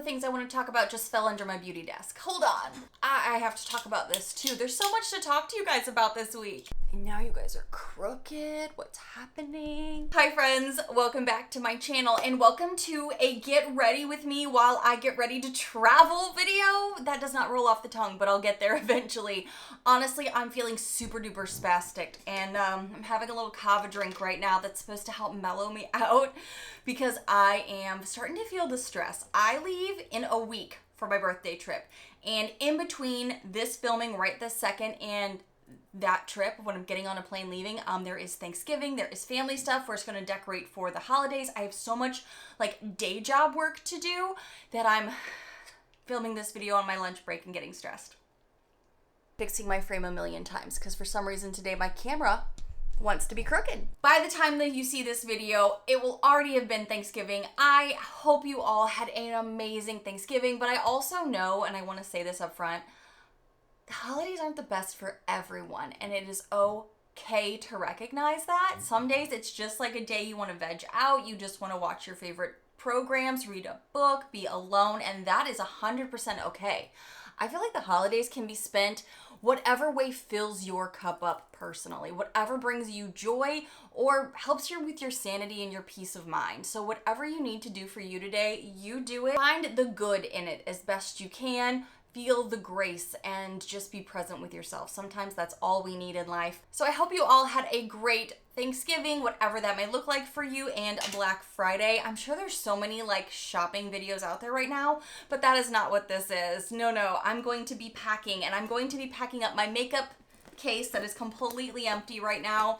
things I want to talk about just fell under my beauty desk. Hold on. I have to talk about this too. There's so much to talk to you guys about this week. And now you guys are crooked. What's happening? Hi friends, welcome back to my channel and welcome to a get ready with me while I get ready to travel video. That does not roll off the tongue, but I'll get there eventually. Honestly, I'm feeling super duper spastic and I'm having a little kava drink right now that's supposed to help mellow me out because I am starting to feel the stress. I leave in a week for my birthday trip, and in between this filming right this second and that trip, when I'm getting on a plane leaving, there is Thanksgiving, there is family stuff, we're just gonna decorate for the holidays. I have so much like day job work to do that I'm filming this video on my lunch break and getting stressed. Fixing my frame a million times because for some reason today my camera wants to be crooked. By the time that you see this video, it will already have been Thanksgiving. I hope you all had an amazing Thanksgiving, but I also know, and I want to say this up front, the holidays aren't the best for everyone, and it is okay to recognize that. Some days it's just like a day you want to veg out, you just want to watch your favorite programs, read a book, be alone, and that is 100% okay. I feel like the holidays can be spent whatever way fills your cup up personally, whatever brings you joy or helps you with your sanity and your peace of mind. So whatever you need to do for you today, you do it. Find the good in it as best you can. Feel the grace and just be present with yourself. Sometimes that's all we need in life. So I hope you all had a great Thanksgiving, whatever that may look like for you, and Black Friday. I'm sure there's so many like shopping videos out there right now, but that is not what this is. No, I'm going to be packing, and I'm going to be packing up my makeup case that is completely empty right now.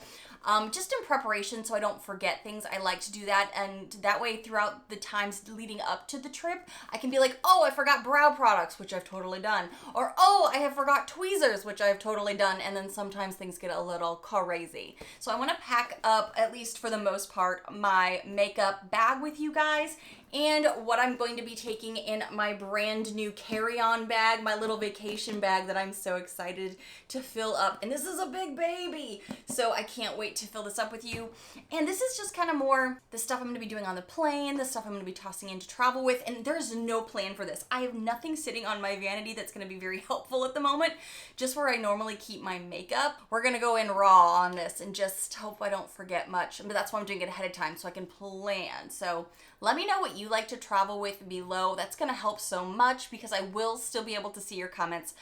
Just in preparation so I don't forget things. I like to do that, and that way throughout the times leading up to the trip, I can be like, oh, I forgot brow products, which I've totally done. Or, oh, I have forgot tweezers, which I've totally done. And then sometimes things get a little crazy. So I want to pack up, at least for the most part, my makeup bag with you guys. And what I'm going to be taking in my brand new carry-on bag, my little vacation bag that I'm so excited to fill up. And this is a big baby, so I can't wait to fill this up with you. And this is just kind of more the stuff I'm going to be doing on the plane, the stuff I'm going to be tossing in to travel with, and there's no plan for this. I have nothing sitting on my vanity that's going to be very helpful at the moment, just where I normally keep my makeup. We're going to go in raw on this and just hope I don't forget much, but that's why I'm doing it ahead of time so I can plan. So let me know what you like to travel with below. That's gonna help so much because I will still be able to see your comments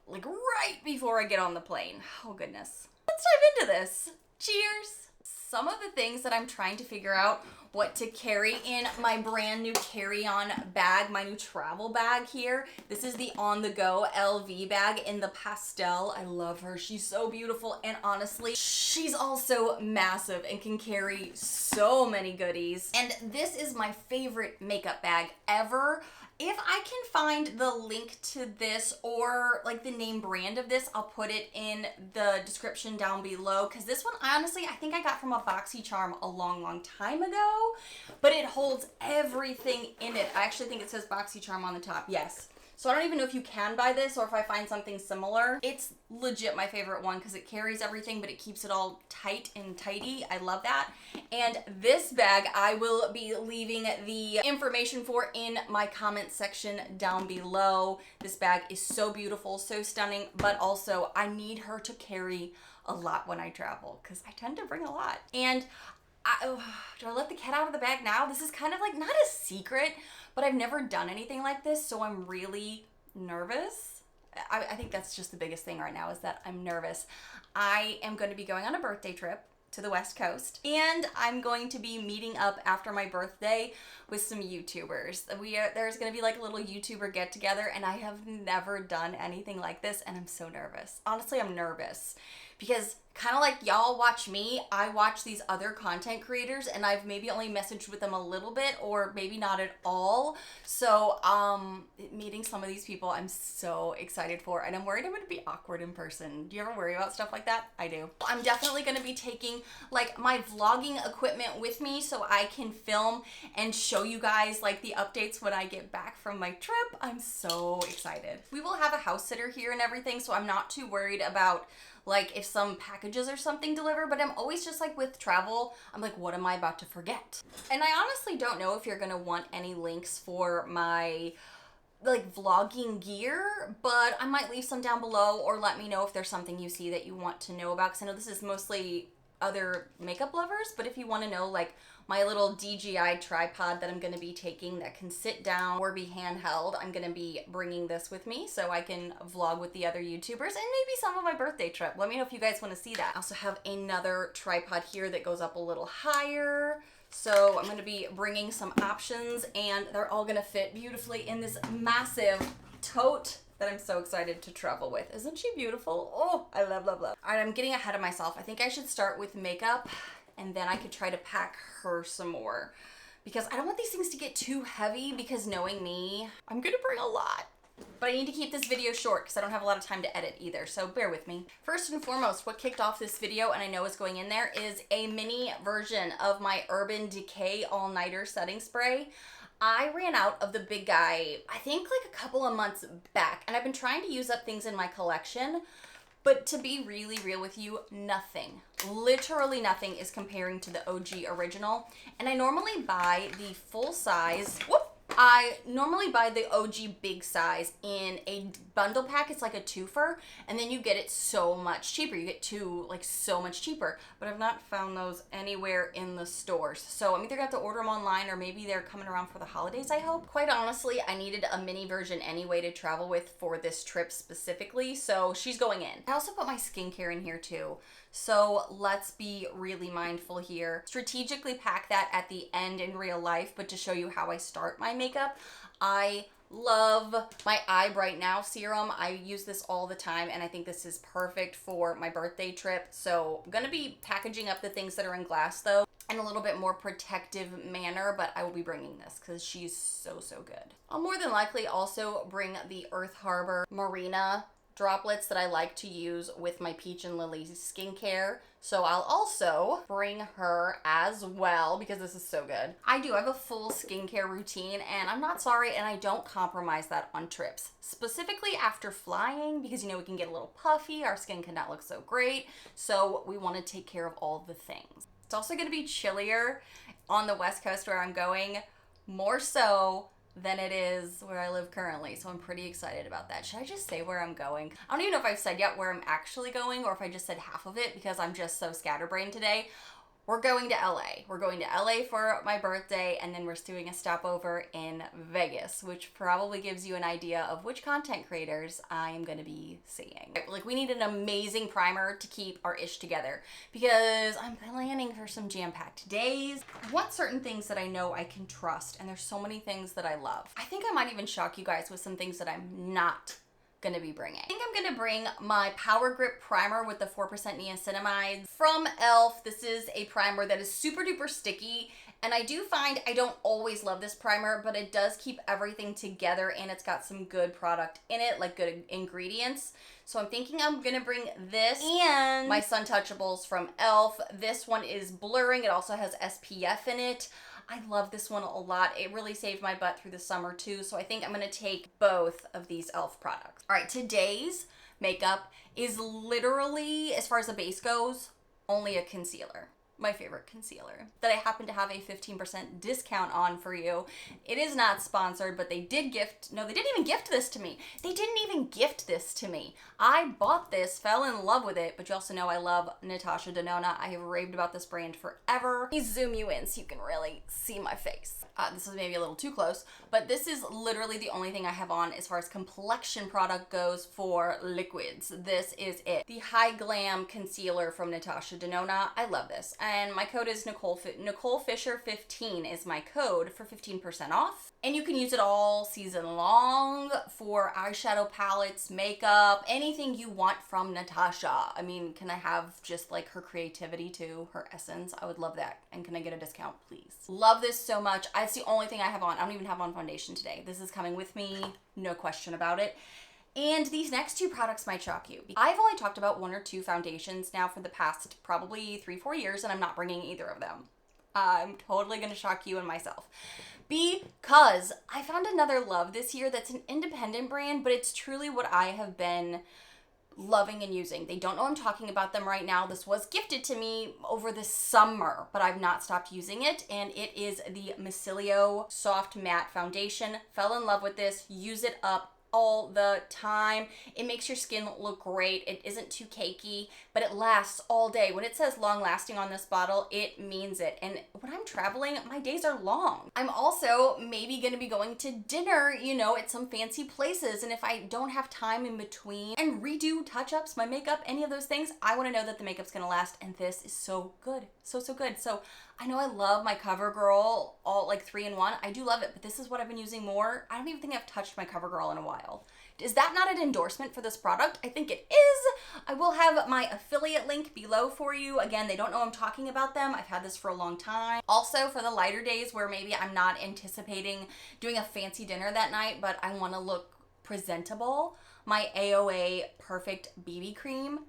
like right before I get on the plane. Oh goodness. Let's dive into this. Cheers. Some of the things that I'm trying to figure out what to carry in my brand new carry-on bag, my new travel bag here. This is the on-the-go LV bag in the pastel. I love her. She's so beautiful, and honestly, she's also massive and can carry so many goodies. And this is my favorite makeup bag ever. If I can find the link to this or like the name brand of this, I'll put it in the description down below, because this one, honestly, I think I got from a BoxyCharm a long time ago, but it holds everything in it. I actually think it says BoxyCharm on the top. Yes. So I don't even know if you can buy this or if I find something similar. It's legit my favorite one because it carries everything, but it keeps it all tight and tidy. I love that. And this bag I will be leaving the information for in my comment section down below. This bag is so beautiful, so stunning, but also I need her to carry a lot when I travel because I tend to bring a lot. And do I let the cat out of the bag now? This is kind of like not a secret, but I've never done anything like this, so I'm really nervous. I think that's just the biggest thing right now is that I'm nervous. I am going to be going on a birthday trip to the West Coast, and I'm going to be meeting up after my birthday with some YouTubers. There's going to be like a little YouTuber get together, and I have never done anything like this, and I'm so nervous. Honestly, I'm nervous because kind of like y'all watch me, I watch these other content creators, and I've maybe only messaged with them a little bit or maybe not at all. So meeting some of these people I'm so excited for, and I'm worried I'm going to be awkward in person. Do you ever worry about stuff like that? I do. I'm definitely going to be taking like my vlogging equipment with me so I can film and show you guys like the updates when I get back from my trip. I'm so excited. We will have a house sitter here and everything, so I'm not too worried about like if some packages or something deliver, but I'm always just like with travel, I'm like, what am I about to forget? And I honestly don't know if you're gonna want any links for my like vlogging gear, but I might leave some down below, or let me know if there's something you see that you want to know about, because I know this is mostly other makeup lovers, but if you want to know like my little DJI tripod that I'm going to be taking that can sit down or be handheld, I'm going to be bringing this with me so I can vlog with the other YouTubers and maybe some of my birthday trip. Let me know if you guys want to see that. I also have another tripod here that goes up a little higher. So I'm going to be bringing some options, and they're all going to fit beautifully in this massive tote that I'm so excited to travel with. Isn't she beautiful? Oh, I love, love, love. All right, I'm getting ahead of myself. I think I should start with makeup, and then I could try to pack her some more, because I don't want these things to get too heavy, because knowing me, I'm going to bring a lot. But I need to keep this video short because I don't have a lot of time to edit either, so bear with me. First and foremost, what kicked off this video, and I know is going in there, is a mini version of my Urban Decay All-Nighter Setting Spray. I ran out of the big guy, I think like a couple of months back, and I've been trying to use up things in my collection, but to be really real with you, nothing, literally nothing is comparing to the OG original. And I normally buy the full size, I normally buy the OG big size in a bundle pack. It's like a twofer, and then you get it so much cheaper. You get two, like, so much cheaper. But I've not found those anywhere in the stores. So I'm either going to have to order them online, or maybe they're coming around for the holidays, I hope. Quite honestly, I needed a mini version anyway to travel with for this trip specifically, so she's going in. I also put my skincare in here too. So let's be really mindful here. Strategically pack that at the end in real life, but to show you how I start my makeup, I love my Eye Bright Now serum. I use this all the time, and I think this is perfect for my birthday trip. So I'm gonna be packaging up the things that are in glass though in a little bit more protective manner, but I will be bringing this because she's so, so good. I'll more than likely also bring the Earth Harbor Marina droplets that I like to use with my Peach and Lily skincare. So I'll also bring her as well because this is so good. I do have a full skincare routine, and I'm not sorry, and I don't compromise that on trips. Specifically after flying, because you know we can get a little puffy, our skin cannot look so great, so we want to take care of all the things. It's also going to be chillier on the West Coast where I'm going, more so than it is where I live currently, so I'm pretty excited about that. Should I just say where I'm going? I don't even know if I've said yet where I'm actually going, or if I just said half of it because I'm just so scatterbrained today. We're going to LA. We're going to LA for my birthday, and then we're doing a stopover in Vegas, which probably gives you an idea of which content creators I am going to be seeing. Like, we need an amazing primer to keep our ish together because I'm planning for some jam-packed days. I want certain things that I know I can trust, and there's so many things that I love. I think I might even shock you guys with some things that I'm not gonna be bringing. I think I'm gonna bring my Power Grip Primer with the 4% niacinamide from e.l.f. This is a primer that is super duper sticky, and I do find I don't always love this primer, but it does keep everything together, and it's got some good product in it, like good ingredients. So I'm thinking I'm gonna bring this and my Suntouchables from e.l.f. This one is blurring. It also has SPF in it. I love this one a lot. It really saved my butt through the summer too, so I think I'm gonna take both of these e.l.f. products. All right, today's makeup is literally, as far as the base goes, only a concealer. My favorite concealer that I happen to have a 15% discount on for you. It is not sponsored, but they did gift, no, they didn't even gift this to me. They didn't even gift this to me. I bought this, fell in love with it, but you also know I love Natasha Denona. I have raved about this brand forever. Let me zoom you in so you can really see my face. This is maybe a little too close, but this is literally the only thing I have on as far as complexion product goes for liquids. This is it. The Hyglam concealer from Natasha Denona. I love this. And my code is Nichole Fisher 15 is my code for 15% off. And you can use it all season long for eyeshadow palettes, makeup, anything you want from Natasha. I mean, can I have just like her creativity too, her essence? I would love that. And can I get a discount, please? Love this so much. It's the only thing I have on. I don't even have on foundation today. This is coming with me, no question about it. And these next two products might shock you. I've only talked about one or two foundations now for the past probably 3-4 years, and I'm not bringing either of them. I'm totally gonna shock you and myself. Because I found another love this year that's an independent brand, but it's truly what I have been loving and using. They don't know I'm talking about them right now. This was gifted to me over the summer, but I've not stopped using it, and it is the Micelio Soft Matte Foundation. Fell in love with this, use it up all the time. It makes your skin look great. It isn't too cakey, but it lasts all day. When it says long lasting on this bottle, it means it. And when I'm traveling, my days are long. I'm also maybe going to be going to dinner, you know, at some fancy places. And if I don't have time in between and redo touch-ups, my makeup, any of those things, I want to know that the makeup's going to last. And this is so good. So good. So I know I love my CoverGirl, all like 3-in-1. I do love it, but this is what I've been using more. I don't even think I've touched my CoverGirl in a while. Is that not an endorsement for this product? I think it is. I will have my affiliate link below for you. Again, they don't know I'm talking about them. I've had this for a long time. Also, for the lighter days where maybe I'm not anticipating doing a fancy dinner that night, but I want to look presentable, my AOA Perfect BB Cream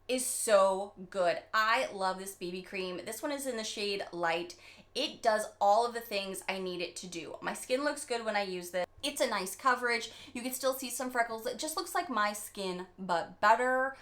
is so good. I love this BB cream. This one is in the shade Light. It does all of the things I need it to do. My skin looks good when I use this. It's a nice coverage. You can still see some freckles. It just looks like my skin, but better.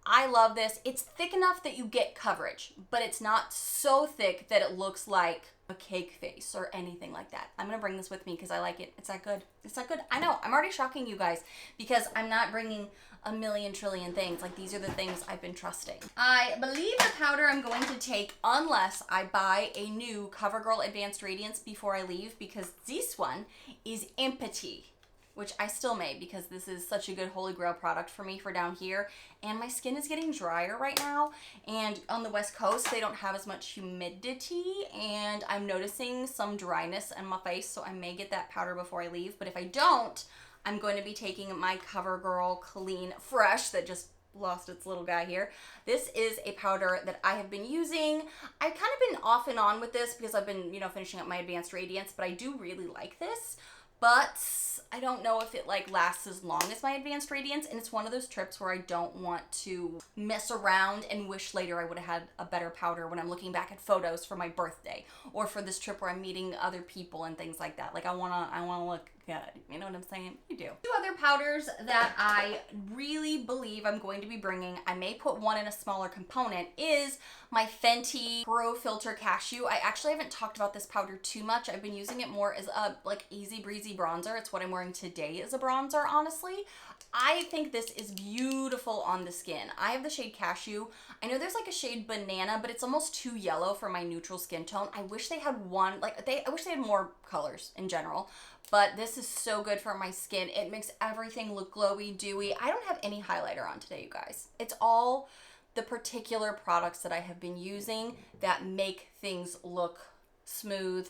I love this. It's thick enough that you get coverage, but it's not so thick that it looks like a cake face or anything like that. I'm gonna bring this with me because I like it. It's that good. It's that good. I know. I'm already shocking you guys because I'm not bringing a million trillion things. Like, these are the things I've been trusting. I believe the powder I'm going to take, unless I buy a new CoverGirl Advanced Radiance before I leave, because this one is empty, which I still may because this is such a good holy grail product for me for down here. And my skin is getting drier right now. And on the West Coast, they don't have as much humidity. And I'm noticing some dryness in my face. So I may get that powder before I leave. But if I don't, I'm going to be taking my CoverGirl Clean Fresh that just lost its little guy here. This is a powder that I have been using. I've kind of been off and on with this because I've been, you know, finishing up my Advanced Radiance. But I do really like this. But I don't know if it like lasts as long as my Advanced Radiance, and it's one of those trips where I don't want to mess around and wish later I would have had a better powder when I'm looking back at photos for my birthday or for this trip where I'm meeting other people and things like that. Like, I wanna look good. You know what I'm saying? You do. Two other powders that I really believe I'm going to be bringing, I may put one in a smaller component, is my Fenty Pro Filter Cashew. I actually haven't talked about this powder too much. I've been using it more as a like easy breezy bronzer. It's what I'm wearing today as a bronzer, honestly. I think this is beautiful on the skin. I have the shade Cashew. I know there's like a shade Banana, but it's almost too yellow for my neutral skin tone. I wish they had one, like I wish they had more colors in general, but this is so good for my skin. It makes everything look glowy, dewy. I don't have any highlighter on today, you guys. It's all the particular products that I have been using that make things look smooth,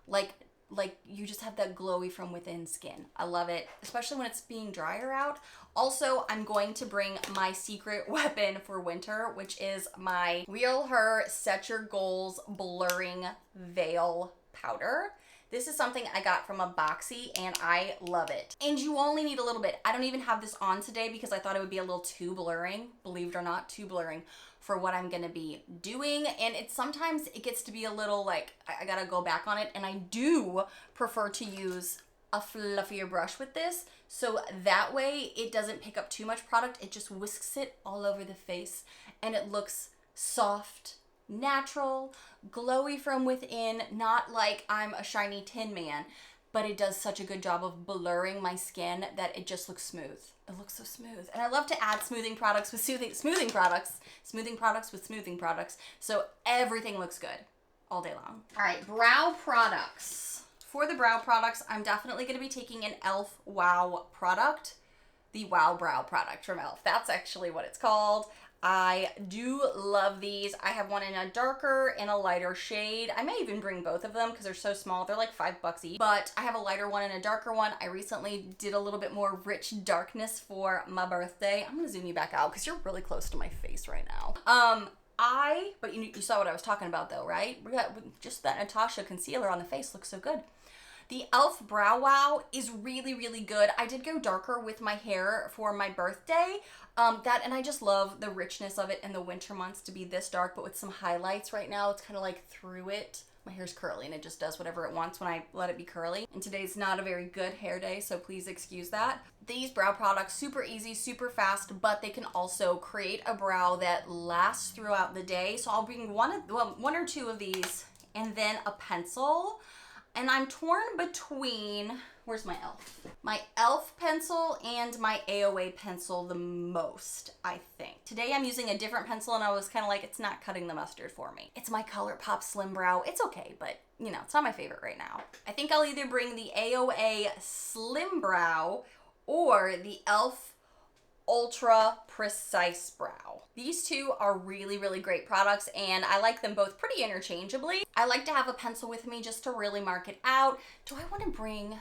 like you just have that glowy from within skin. I love it, especially when it's being drier out. Also, I'm going to bring my secret weapon for winter, which is my Real Her Set Your Goals Blurring Veil Powder. This is something I got from a Boxy and I love it. And you only need a little bit. I don't even have this on today because I thought it would be a little too blurring, believe it or not, too blurring for what I'm gonna be doing. And sometimes it gets to be a little like, I gotta go back on it. And I do prefer to use a fluffier brush with this. So that way it doesn't pick up too much product. It just whisks it all over the face and it looks soft, natural, glowy from within, not like I'm a shiny Tin Man, but it does such a good job of blurring my skin that it just looks smooth. It looks so smooth. And I love to add smoothing products with smoothing products, so everything looks good all day long. All right, brow products. For the brow products, I'm definitely going to be taking an e.l.f. Wow product, the Wow Brow product from e.l.f. That's actually what it's called. I do love these. I have one in a darker and a lighter shade. I may even bring both of them because they're so small. They're like $5 each. But I have a lighter one and a darker one. I recently did a little bit more rich darkness for my birthday. I'm gonna zoom you back out because you're really close to my face right now. But you saw what I was talking about though, right? We got just that Natasha concealer on the face looks so good. The e.l.f. Brow Wow is really, really good. I did go darker with my hair for my birthday. And I just love the richness of it in the winter months to be this dark, but with some highlights right now. It's kind of like through it. My hair's curly and it just does whatever it wants when I let it be curly. And today's not a very good hair day, so please excuse that. These brow products, super easy, super fast, but they can also create a brow that lasts throughout the day. So I'll bring one or two of these and then a pencil. And I'm torn between, where's my e.l.f.? My e.l.f. pencil and my AOA pencil the most, I think. Today I'm using a different pencil and I was kind of like, it's not cutting the mustard for me. It's my ColourPop Slim Brow. It's okay, but you know, it's not my favorite right now. I think I'll either bring the AOA Slim Brow or the e.l.f. Ultra Precise Brow. These two are really, really great products and I like them both pretty interchangeably. I like to have a pencil with me just to really mark it out. Do I want to bring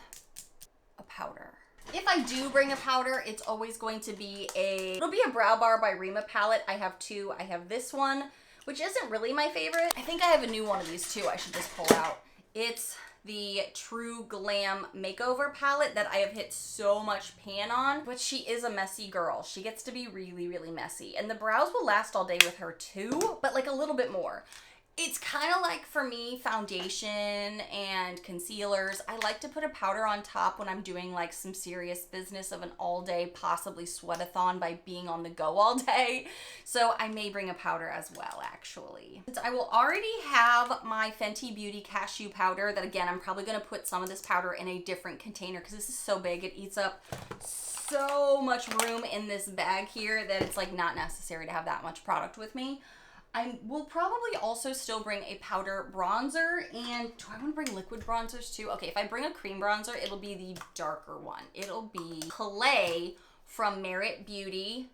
a powder? If I do bring a powder, it's always going to be it'll be a Brow Bar by Rima palette. I have two. I have this one, which isn't really my favorite. I think I have a new one of these too I should just pull out. It's the True Glam Makeover palette that I have hit so much pan on, but she is a messy girl. She gets to be really, really messy. And the brows will last all day with her too, but like a little bit more. It's kind of like, for me, foundation and concealers. I like to put a powder on top when I'm doing like some serious business of an all day, possibly sweat-a-thon by being on the go all day. So I may bring a powder as well, actually. Since I will already have my Fenty Beauty Cashew powder, that again, I'm probably gonna put some of this powder in a different container because this is so big. It eats up so much room in this bag here that it's like not necessary to have that much product with me. I will probably also still bring a powder bronzer, and do I want to bring liquid bronzers too? Okay, if I bring a cream bronzer, it'll be the darker one. It'll be Clay from Merit Beauty.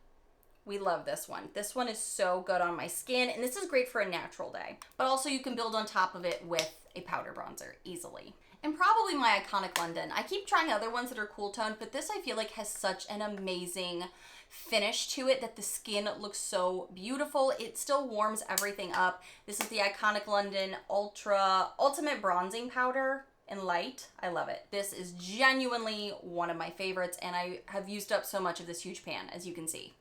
We love this one. This one is so good on my skin, and this is great for a natural day. But also you can build on top of it with a powder bronzer easily. And probably my Iconic London. I keep trying other ones that are cool toned, but this I feel like has such an amazing finish to it that the skin looks so beautiful. It still warms everything up. This is the Iconic London Ultimate Bronzing Powder in light. I love it. This is genuinely one of my favorites, and I have used up so much of this huge pan, as you can see.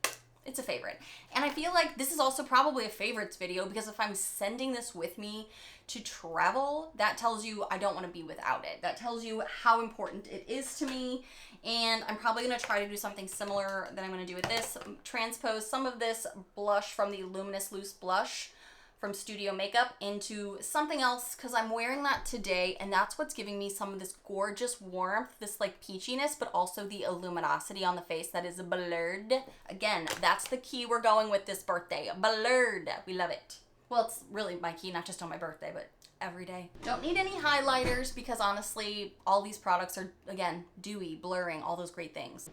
It's a favorite. And I feel like this is also probably a favorites video because if I'm sending this with me to travel, that tells you I don't want to be without it. That tells you how important it is to me. And I'm probably going to try to do something similar that I'm going to do with this. Transpose some of this blush from the Luminous Loose Blush from Studio Makeup into something else because I'm wearing that today and that's what's giving me some of this gorgeous warmth, this like peachiness, but also the luminosity on the face that is blurred. Again, that's the key we're going with this birthday. Blurred. We love it. Well, it's really my key, not just on my birthday, but every day. Don't need any highlighters because honestly, all these products are, again, dewy, blurring, all those great things.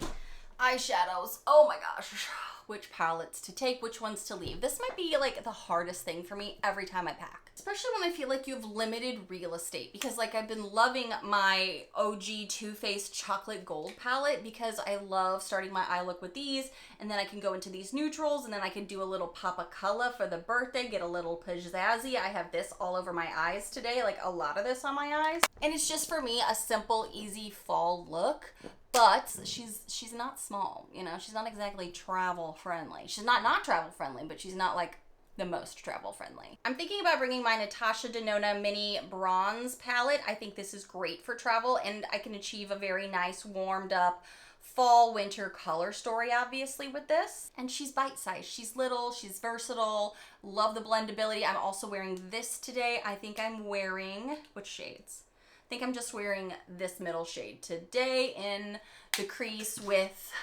Eyeshadows. Oh my gosh. Which palettes to take, which ones to leave. This might be like the hardest thing for me every time I pack. Especially when I feel like you have limited real estate because like I've been loving my OG Too Faced Chocolate Gold palette because I love starting my eye look with these and then I can go into these neutrals and then I can do a little pop of color for the birthday, get a little pizzazzy. I have this all over my eyes today, like a lot of this on my eyes. And it's just for me a simple, easy fall look. But she's not small, you know, she's not exactly travel friendly. She's not travel friendly, but she's not like the most travel friendly. I'm thinking about bringing my Natasha Denona Mini Bronze palette. I think this is great for travel and I can achieve a very nice warmed up fall winter color story obviously with this. And she's bite-sized, she's little, she's versatile, love the blendability. I'm also wearing this today. I think I'm wearing, which shades? I think I'm just wearing this middle shade today in the crease with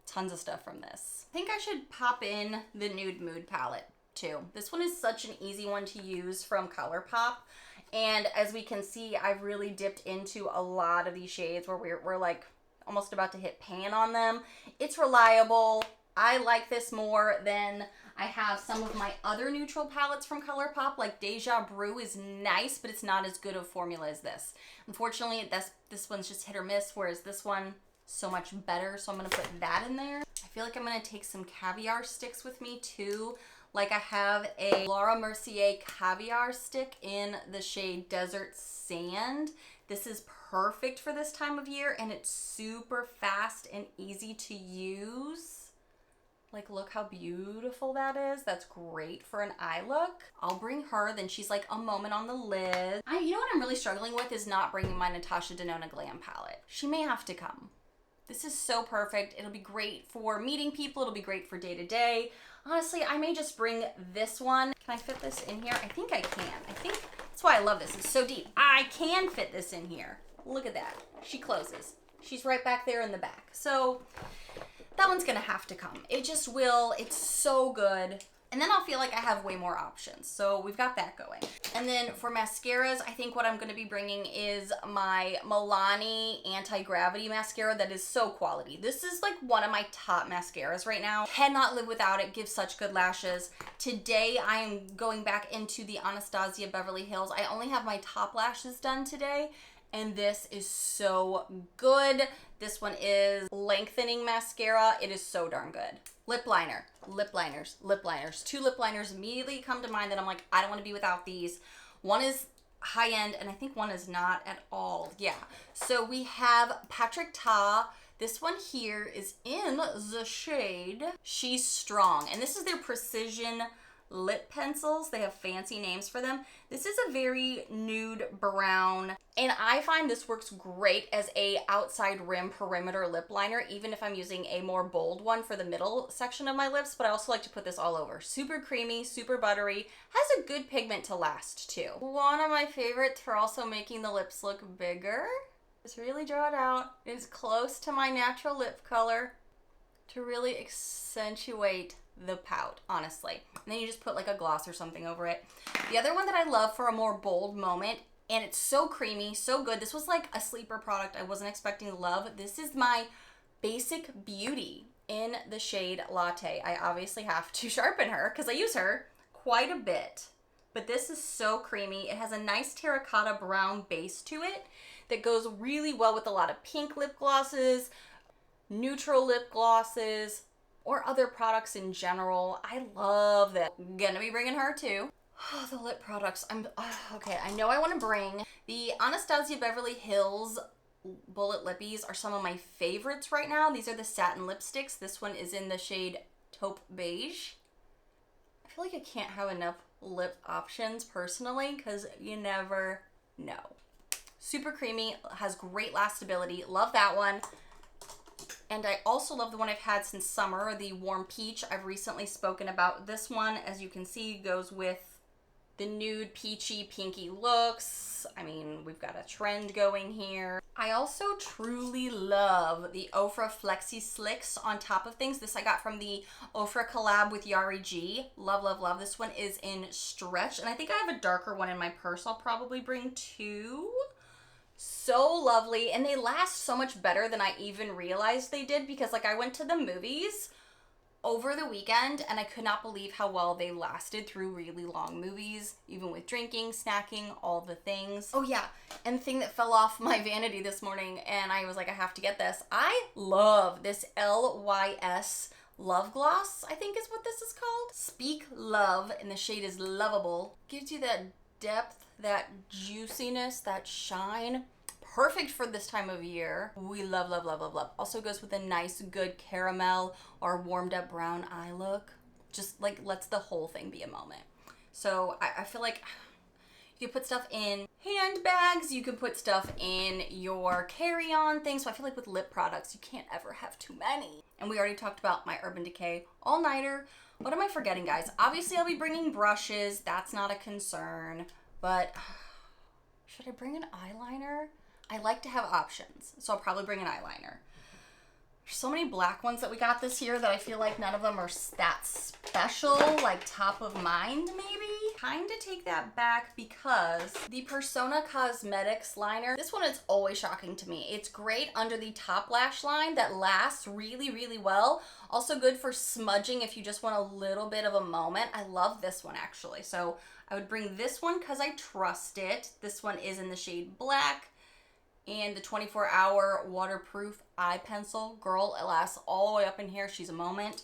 tons of stuff from this. I think I should pop in the Nude Mood palette too. This one is such an easy one to use from ColourPop. And as we can see, I've really dipped into a lot of these shades where we're like almost about to hit pan on them. It's reliable. I like this more than I have some of my other neutral palettes from ColourPop, like Deja Brew is nice, but it's not as good of a formula as this. Unfortunately, this one's just hit or miss, whereas this one, so much better, so I'm gonna put that in there. I feel like I'm gonna take some caviar sticks with me too. Like I have a Laura Mercier caviar stick in the shade Desert Sand. This is perfect for this time of year and it's super fast and easy to use. Like, look how beautiful that is. That's great for an eye look. I'll bring her, then she's like a moment on the lid. You know what I'm really struggling with is not bringing my Natasha Denona Glam palette. She may have to come. This is so perfect. It'll be great for meeting people. It'll be great for day to day. Honestly, I may just bring this one. Can I fit this in here? I think I can. I think that's why I love this. It's so deep. I can fit this in here. Look at that. She closes. She's right back there in the back. So that one's gonna have to come. It just will. It's so good. And then I'll feel like I have way more options. So we've got that going. And then for mascaras, I think what I'm gonna be bringing is my Milani Anti-Gravity Mascara that is so quality. This is like one of my top mascaras right now. Cannot live without it, gives such good lashes. Today, I am going back into the Anastasia Beverly Hills. I only have my top lashes done today, and this is so good. This one is lengthening mascara. It is so darn good. Lip liner, lip liners, lip liners. 2 lip liners immediately come to mind that I'm like, I don't want to be without these. One is high end, and I think one is not at all. Yeah. So we have Patrick Ta. This one here is in the shade She's Strong, and this is their precision lip pencils. They have fancy names for them. This is a very nude brown, and I find this works great as a outside rim perimeter lip liner, even if I'm using a more bold one for the middle section of my lips, but I also like to put this all over. Super creamy, super buttery, has a good pigment to last too. One of my favorites for also making the lips look bigger. Just really draw it out. It's close to my natural lip color to really accentuate the pout, honestly. And then you just put like a gloss or something over it. The other one that I love for a more bold moment, and it's so creamy, so good. This was like a sleeper product I wasn't expecting to love. This is my Basic Beauty in the shade Latte. I obviously have to sharpen her because I use her quite a bit. But this is so creamy. It has a nice terracotta brown base to it that goes really well with a lot of pink lip glosses, neutral lip glosses, or other products in general. I love that. Gonna be bringing her too. Oh, the lip products. Okay, I know I want to bring the Anastasia Beverly Hills Bullet Lippies are some of my favorites right now. These are the satin lipsticks. This one is in the shade Taupe Beige. I feel like I can't have enough lip options personally because you never know. Super creamy, has great lastability. Love that one. And I also love the one I've had since summer, the Warm Peach. I've recently spoken about this one. As you can see, goes with the nude peachy pinky looks. I mean, we've got a trend going here. I also truly love the Ofra Flexi Slicks on top of things. This I got from the Ofra collab with Yari G. Love, love, love. This one is in stretch, and I think I have a darker one in my purse. I'll probably bring 2. So lovely, and they last so much better than I even realized they did, because like I went to the movies over the weekend and I could not believe how well they lasted through really long movies, even with drinking, snacking, all the things. Oh yeah, and the thing that fell off my vanity this morning and I was like, I have to get this. I love this LYS Love Gloss, I think is what this is called. Speak Love, and the shade is Lovable. Gives you that depth, that juiciness, that shine. Perfect for this time of year. We love, love, love, love, love. Also goes with a nice, good caramel or warmed up brown eye look. Just like lets the whole thing be a moment. So I feel like you can put stuff in handbags, you can put stuff in your carry-on things. So I feel like with lip products, you can't ever have too many. And we already talked about my Urban Decay All-Nighter. What am I forgetting, guys? Obviously, I'll be bringing brushes. That's not a concern. But should I bring an eyeliner? I like to have options, so I'll probably bring an eyeliner. There's so many black ones that we got this year that I feel like none of them are that special, like top of mind maybe. Kind of take that back because the Persona Cosmetics liner, this one is always shocking to me. It's great under the top lash line that lasts really, really well. Also good for smudging if you just want a little bit of a moment. I love this one actually. So I would bring this one because I trust it. This one is in the shade Black. And the 24-hour waterproof eye pencil. Girl, it lasts all the way up in here. She's a moment.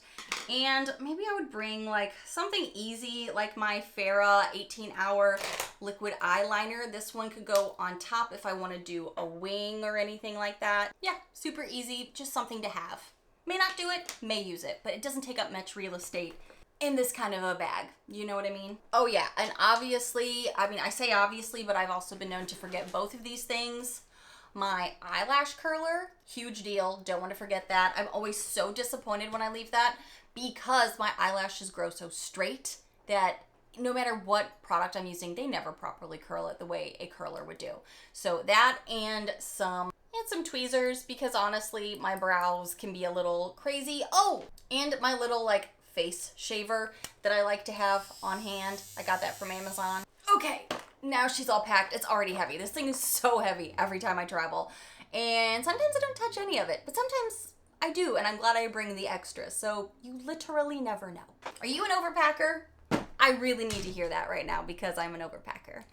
And maybe I would bring like something easy like my Farrah 18-hour liquid eyeliner. This one could go on top if I want to do a wing or anything like that. Yeah, super easy. Just something to have. May not do it, may use it, but it doesn't take up much real estate in this kind of a bag. You know what I mean? Oh yeah, and obviously, I mean, I say obviously, but I've also been known to forget both of these things. My eyelash curler, huge deal. Don't want to forget that. I'm always so disappointed when I leave that because my eyelashes grow so straight that no matter what product I'm using, they never properly curl it the way a curler would do. So that and some tweezers, because honestly, my brows can be a little crazy. Oh, and my little like face shaver that I like to have on hand. I got that from Amazon. Okay, now she's all packed. It's already heavy. This thing is so heavy every time I travel. And sometimes I don't touch any of it, but sometimes I do, and I'm glad I bring the extras. So you literally never know. Are you an overpacker? I really need to hear that right now because I'm an overpacker.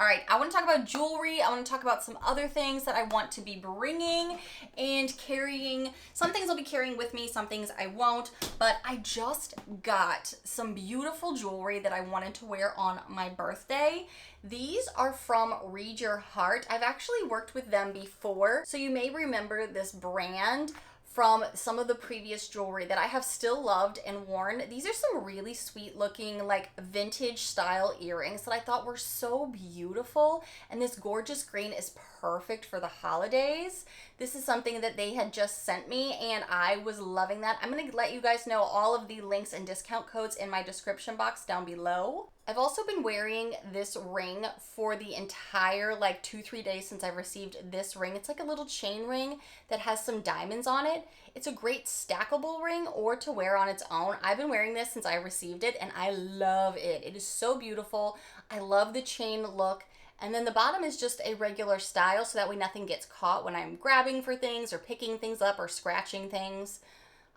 All right, I want to talk about jewelry. I want to talk about some other things that I want to be bringing and carrying. Some things I'll be carrying with me, some things I won't, but I just got some beautiful jewelry that I wanted to wear on my birthday. These are from Read Your Heart. I've actually worked with them before, so you may remember this brand from some of the previous jewelry that I have still loved and worn. These are some really sweet looking like vintage style earrings that I thought were so beautiful, and this gorgeous green is perfect for the holidays. This is something that they had just sent me and I was loving that. I'm gonna let you guys know all of the links and discount codes in my description box down below. I've also been wearing this ring for the entire like 2-3 days since I've received this ring. It's like a little chain ring that has some diamonds on it. It's a great stackable ring or to wear on its own. I've been wearing this since I received it and I love it. It is so beautiful. I love the chain look. And then the bottom is just a regular style so that way nothing gets caught when I'm grabbing for things or picking things up or scratching things.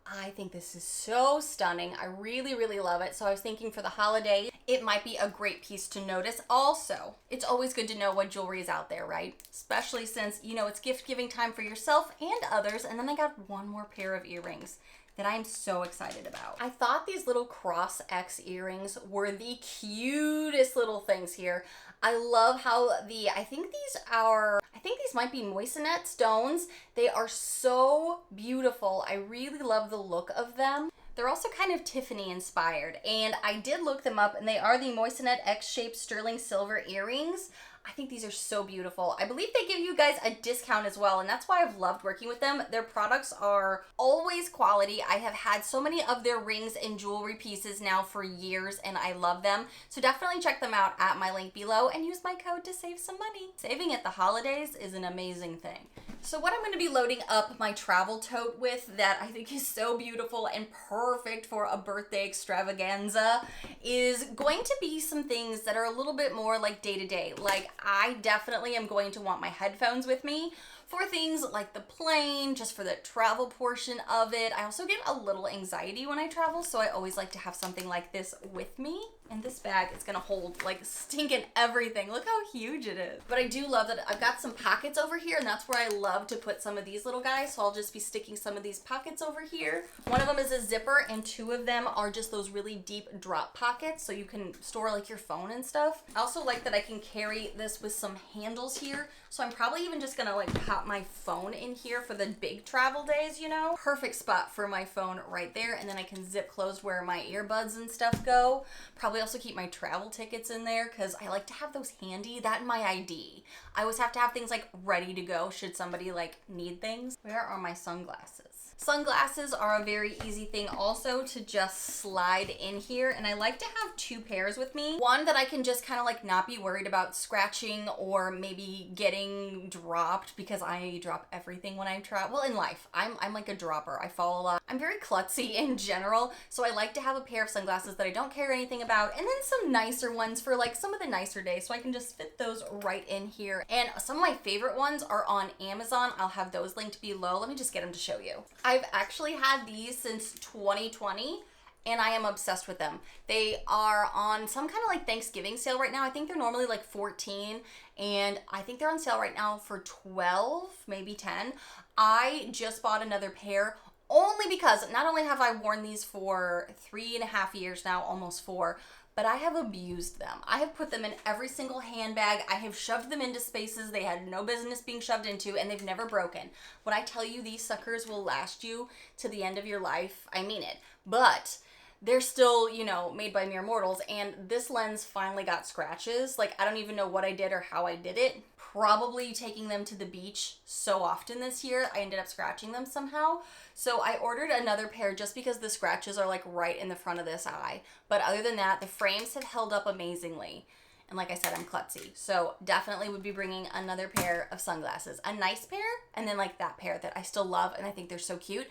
I think this is so stunning. I really, really love it. So I was thinking for the holiday, it might be a great piece to notice. Also, it's always good to know what jewelry is out there, right? Especially since, you know, it's gift giving time for yourself and others. And then I got one more pair of earrings that I'm so excited about. I thought these little cross X earrings were the cutest little things here. I love how I think these might be Moissanite stones. They are so beautiful. I really love the look of them. They're also kind of Tiffany inspired, and I did look them up, and they are the Moissanite X-shaped sterling silver earrings. I think these are so beautiful. I believe they give you guys a discount as well, and that's why I've loved working with them. Their products are always quality. I have had so many of their rings and jewelry pieces now for years, and I love them. So definitely check them out at my link below and use my code to save some money. Saving at the holidays is an amazing thing. So what I'm going to be loading up my travel tote with that I think is so beautiful and perfect for a birthday extravaganza is going to be some things that are a little bit more like day-to-day. Like I definitely am going to want my headphones with me for things like the plane, just for the travel portion of it. I also get a little anxiety when I travel, so I always like to have something like this with me. And this bag is gonna hold like stinking everything. Look how huge it is. But I do love that I've got some pockets over here, and that's where I love to put some of these little guys. So I'll just be sticking some of these pockets over here. One of them is a zipper, and two of them are just those really deep drop pockets, so you can store like your phone and stuff. I also like that I can carry this with some handles here. So I'm probably even just gonna like pop my phone in here for the big travel days, you know? Perfect spot for my phone right there. And then I can zip closed where my earbuds and stuff go. Probably also keep my travel tickets in there because I like to have those handy. That and my ID. I always have to have things like ready to go should somebody like need things. Where are my sunglasses? Sunglasses are a very easy thing also to just slide in here, and I like to have two pairs with me. One that I can just kind of like not be worried about scratching or maybe getting dropped because I drop everything when I travel. Well, in life, I'm like a dropper. I fall a lot. I'm very klutzy in general, so I like to have a pair of sunglasses that I don't care anything about, and then some nicer ones for like some of the nicer days, so I can just fit those right in here. And some of my favorite ones are on Amazon. I'll have those linked below. Let me just get them to show you. I've actually had these since 2020 and I am obsessed with them. They are on some kind of like Thanksgiving sale right now. I think they're normally like 14 and I think they're on sale right now for 12, maybe 10. I just bought another pair only because not only have I worn these for 3.5 years now, almost 4, but I have abused them. I have put them in every single handbag. I have shoved them into spaces they had no business being shoved into, and they've never broken. When I tell you these suckers will last you to the end of your life, I mean it. But they're still, you know, made by mere mortals, and this lens finally got scratches. Like, I don't even know what I did or how I did it. Probably taking them to the beach so often this year, I ended up scratching them somehow. So I ordered another pair just because the scratches are like right in the front of this eye. But other than that, the frames have held up amazingly. And like I said, I'm klutzy. So definitely would be bringing another pair of sunglasses. A nice pair, and then like that pair that I still love and I think they're so cute.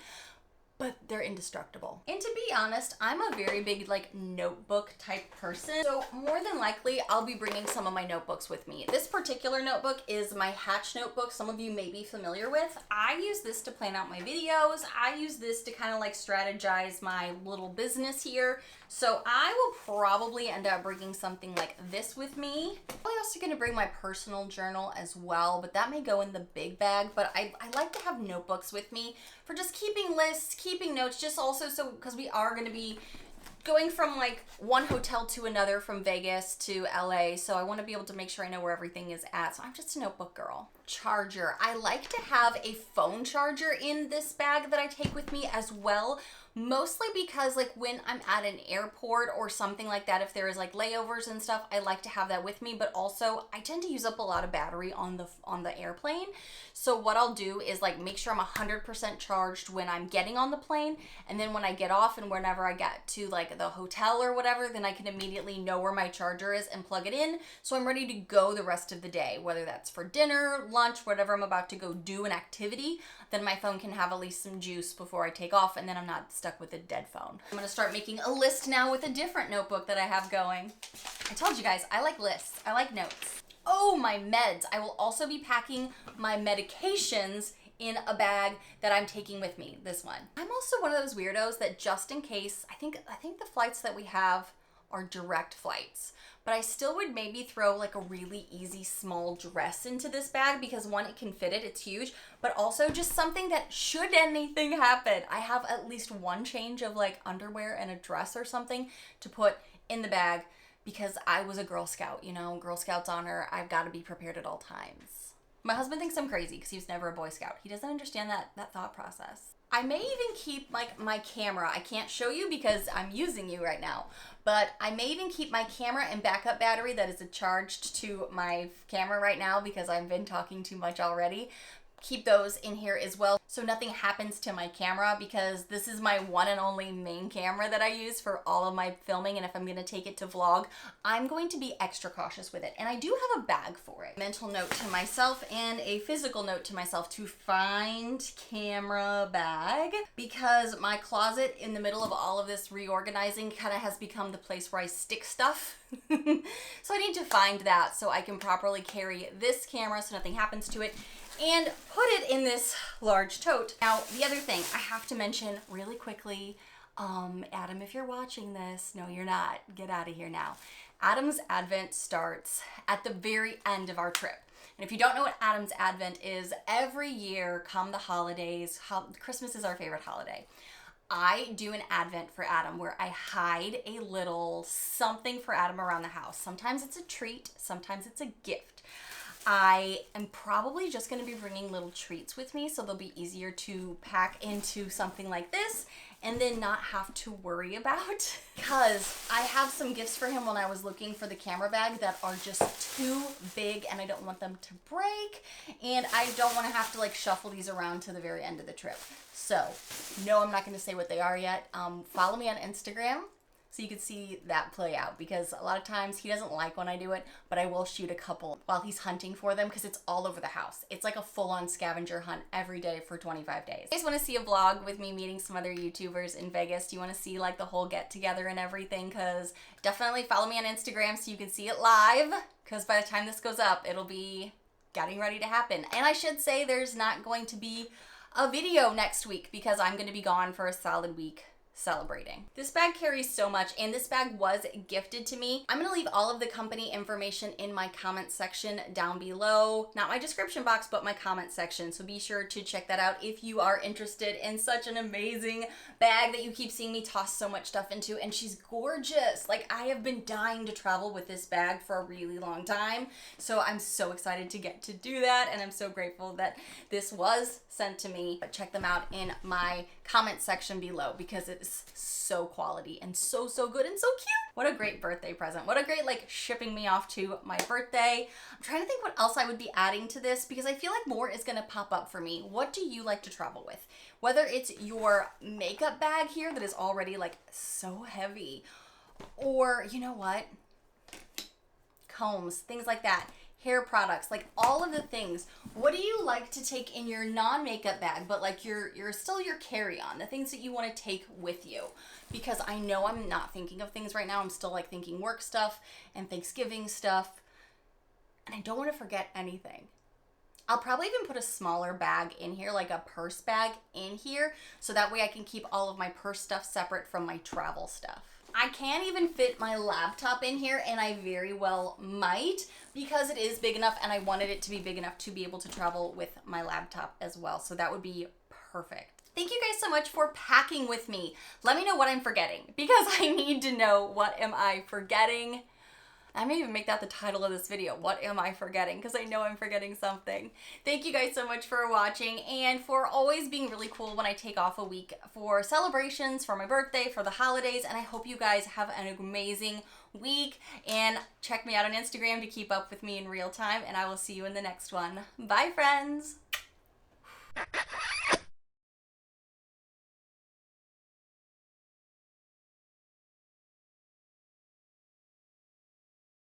But they're indestructible. And to be honest, I'm a very big like notebook type person. So more than likely, I'll be bringing some of my notebooks with me. This particular notebook is my Hatch notebook. Some of you may be familiar with. I use this to plan out my videos. I use this to kind of like strategize my little business here. So I will probably end up bringing something like this with me. I'm also gonna bring my personal journal as well, but that may go in the big bag. But I like to have notebooks with me for just keeping lists, keeping notes, just also so, because we are gonna be going from like one hotel to another from Vegas to LA. So I wanna be able to make sure I know where everything is at. So I'm just a notebook girl. Charger. I like to have a phone charger in this bag that I take with me as well. Mostly because like when I'm at an airport or something like that, if there is like layovers and stuff, I like to have that with me. But also I tend to use up a lot of battery on the airplane. So what I'll do is like make sure I'm 100% charged when I'm getting on the plane. And then when I get off and whenever I get to like the hotel or whatever, then I can immediately know where my charger is and plug it in. So I'm ready to go the rest of the day, whether that's for dinner, lunch, whatever I'm about to go do an activity, then my phone can have at least some juice before I take off, and then I'm not stuck with a dead phone. I'm gonna start making a list now with a different notebook that I have going. I told you guys, I like lists, I like notes. Oh, my meds. I will also be packing my medications in a bag that I'm taking with me, this one. I'm also one of those weirdos that just in case, I think the flights that we have are direct flights, but I still would maybe throw like a really easy small dress into this bag because one, it can fit it, it's huge, but also just something that should anything happen, I have at least one change of like underwear and a dress or something to put in the bag because I was a Girl Scout, you know, Girl Scouts honor, I've got to be prepared at all times. My husband thinks I'm crazy because he was never a Boy Scout. He doesn't understand that thought process. I may even keep like my camera. I can't show you because I'm using you right now, but I may even keep my camera and backup battery that is charged to my camera right now because I've been talking too much already. Keep those in here as well so nothing happens to my camera because this is my one and only main camera that I use for all of my filming, and if I'm going to take it to vlog, I'm going to be extra cautious with it. And I do have a bag for it. Mental note to myself and a physical note to myself to find camera bag because my closet in the middle of all of this reorganizing kind of has become the place where I stick stuff. So I need to find that so I can properly carry this camera so nothing happens to it and put it in this large tote. Now, the other thing I have to mention really quickly, Adam, if you're watching this, no, you're not. Get out of here now. Adam's Advent starts at the very end of our trip. And if you don't know what Adam's Advent is, every year come the holidays, Christmas is our favorite holiday. I do an Advent for Adam where I hide a little something for Adam around the house. Sometimes it's a treat, sometimes it's a gift. I am probably just going to be bringing little treats with me so they'll be easier to pack into something like this and then not have to worry about because I have some gifts for him when I was looking for the camera bag that are just too big and I don't want them to break and I don't want to have to like shuffle these around to the very end of the trip. So no, I'm not going to say what they are yet. Follow me on Instagram so you can see that play out because a lot of times he doesn't like when I do it, but I will shoot a couple while he's hunting for them because it's all over the house. It's like a full-on scavenger hunt every day for 25 days. You guys want to see a vlog with me meeting some other YouTubers in Vegas? Do you want to see like the whole get together and everything? Because definitely follow me on Instagram so you can see it live because by the time this goes up, it'll be getting ready to happen. And I should say there's not going to be a video next week because I'm going to be gone for a solid week celebrating. This bag carries so much, and this bag was gifted to me. I'm gonna leave all of the company information in my comment section down below. Not my description box, but my comment section. So be sure to check that out if you are interested in such an amazing bag that you keep seeing me toss so much stuff into. And she's gorgeous. Like, I have been dying to travel with this bag for a really long time. So I'm so excited to get to do that, and I'm so grateful that this was sent to me. But check them out in my comment section below because it's so quality and so good and so cute. What a great birthday present. What a great, like, shipping me off to my birthday. I'm trying to think what else I would be adding to this because I feel like more is gonna pop up for me. What do you like to travel with? Whether it's your makeup bag here that is already like so heavy, or you know what? Combs, things like that. Hair products, like all of the things. What do you like to take in your non-makeup bag, but like your carry-on, the things that you want to take with you? Because I know I'm not thinking of things right now. I'm still like thinking work stuff and Thanksgiving stuff, and I don't want to forget anything. I'll probably even put a smaller bag in here, like a purse bag in here, so that way I can keep all of my purse stuff separate from my travel stuff. I can't even fit my laptop in here, and I very well might because it is big enough, and I wanted it to be big enough to be able to travel with my laptop as well. So that would be perfect. Thank you guys so much for packing with me. Let me know what I'm forgetting because I need to know what am I forgetting. I may even make that the title of this video. What am I forgetting? Because I know I'm forgetting something. Thank you guys so much for watching and for always being really cool when I take off a week for celebrations, for my birthday, for the holidays. And I hope you guys have an amazing week. And check me out on Instagram to keep up with me in real time. And I will see you in the next one. Bye, friends.